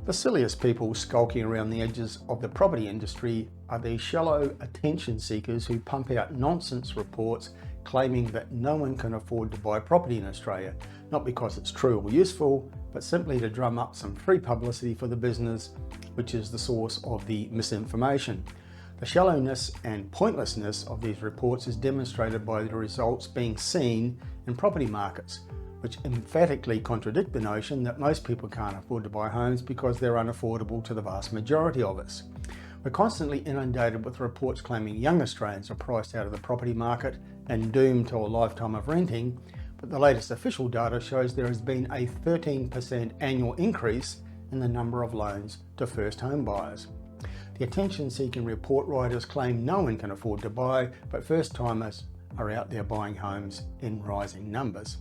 The silliest people skulking around the edges of the property industry are these shallow attention seekers who pump out nonsense reports claiming that no one can afford to buy property in Australia, not because it's true or useful, but simply to drum up some free publicity for the business, which is the source of the misinformation. The shallowness and pointlessness of these reports is demonstrated by the results being seen in property markets, which emphatically contradict the notion that most people can't afford to buy homes because they're unaffordable to the vast majority of us. We're constantly inundated with reports claiming young Australians are priced out of the property market and doomed to a lifetime of renting, but the latest official data shows there has been a 13% annual increase in the number of loans to first home buyers. The attention-seeking report writers claim no one can afford to buy, but first-timers are out there buying homes in rising numbers.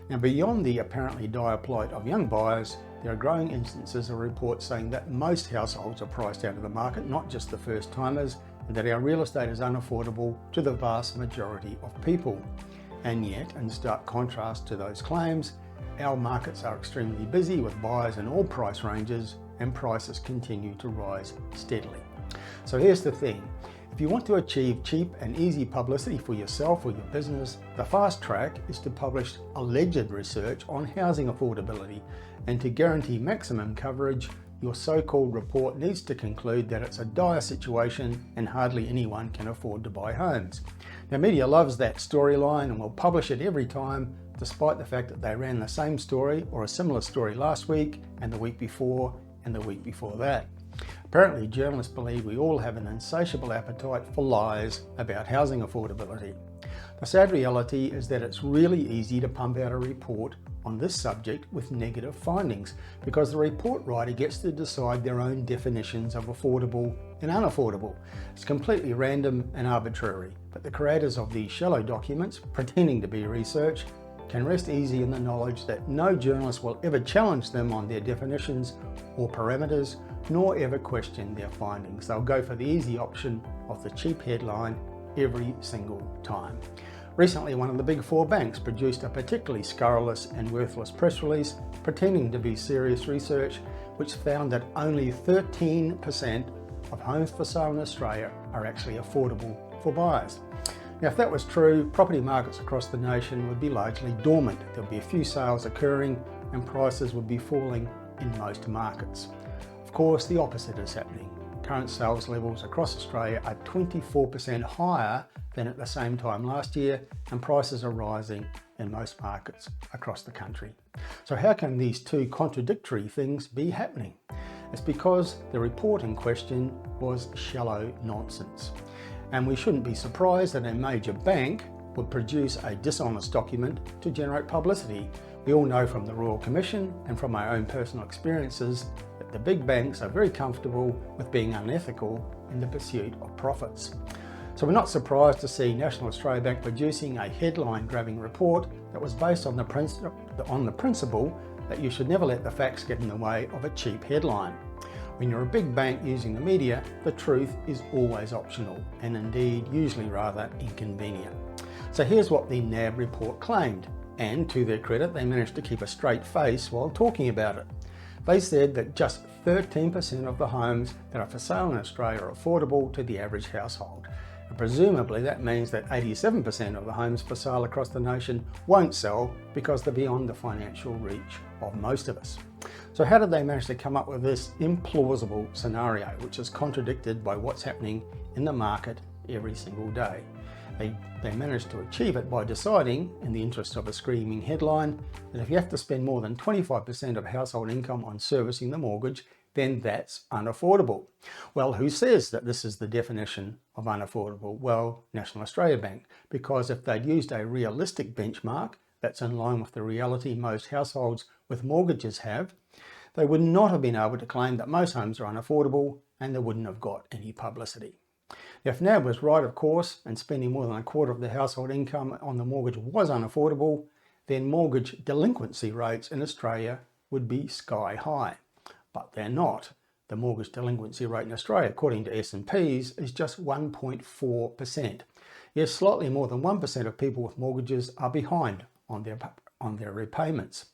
Now, beyond the apparently dire plight of young buyers, there are growing instances of reports saying that most households are priced out of the market, not just the first timers, and that our real estate is unaffordable to the vast majority of people. And yet, in stark contrast to those claims, our markets are extremely busy with buyers in all price ranges, and prices continue to rise steadily. So here's the thing. If you want to achieve cheap and easy publicity for yourself or your business, the fast track is to publish alleged research on housing affordability, and to guarantee maximum coverage, your so-called report needs to conclude that it's a dire situation and hardly anyone can afford to buy homes. Now, media loves that storyline and will publish it every time, despite the fact that they ran the same story or a similar story last week and the week before and the week before that. Apparently, journalists believe we all have an insatiable appetite for lies about housing affordability. The sad reality is that it's really easy to pump out a report on this subject with negative findings, because the report writer gets to decide their own definitions of affordable and unaffordable. It's completely random and arbitrary, but the creators of these shallow documents, pretending to be research, can rest easy in the knowledge that no journalist will ever challenge them on their definitions or parameters, nor ever question their findings. They'll go for the easy option of the cheap headline every single time. Recently, one of the big four banks produced a particularly scurrilous and worthless press release pretending to be serious research, which found that only 13% of homes for sale in Australia are actually affordable for buyers. Now, if that was true, property markets across the nation would be largely dormant. There'd be a few sales occurring and prices would be falling in most markets. Of course, the opposite is happening. Current sales levels across Australia are 24% higher than at the same time last year, and prices are rising in most markets across the country. So how can these two contradictory things be happening? It's because the report in question was shallow nonsense. And we shouldn't be surprised that a major bank would produce a dishonest document to generate publicity. We all know from the Royal Commission and from my own personal experiences that the big banks are very comfortable with being unethical in the pursuit of profits. So we're not surprised to see National Australia Bank producing a headline-grabbing report that was based on the principle that you should never let the facts get in the way of a cheap headline. When you're a big bank using the media, the truth is always optional, and indeed usually rather inconvenient. So here's what the NAB report claimed, and to their credit, they managed to keep a straight face while talking about it. They said that just 13% of the homes that are for sale in Australia are affordable to the average household. And presumably that means that 87% of the homes for sale across the nation won't sell because they're beyond the financial reach of most of us. So how did they manage to come up with this implausible scenario, which is contradicted by what's happening in the market every single day? They managed to achieve it by deciding, in the interest of a screaming headline, that if you have to spend more than 25% of household income on servicing the mortgage, then that's unaffordable. Well, who says that this is the definition of unaffordable? Well, National Australia Bank, because if they'd used a realistic benchmark that's in line with the reality most households with mortgages have, they would not have been able to claim that most homes are unaffordable, and they wouldn't have got any publicity. If NAB was right, of course, and spending more than a quarter of the household income on the mortgage was unaffordable, then mortgage delinquency rates in Australia would be sky high. But they're not. The mortgage delinquency rate in Australia, according to S&P's, is just 1.4%. Yes, slightly more than 1% of people with mortgages are behind on their repayments.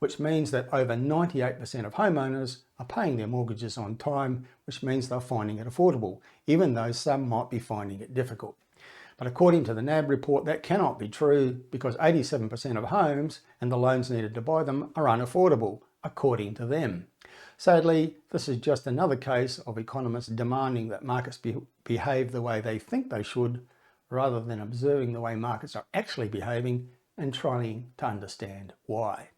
which means that over 98% of homeowners are paying their mortgages on time, which means they're finding it affordable, even though some might be finding it difficult. But according to the NAB report, that cannot be true because 87% of homes and the loans needed to buy them are unaffordable, according to them. Sadly, this is just another case of economists demanding that markets behave the way they think they should, rather than observing the way markets are actually behaving and trying to understand why.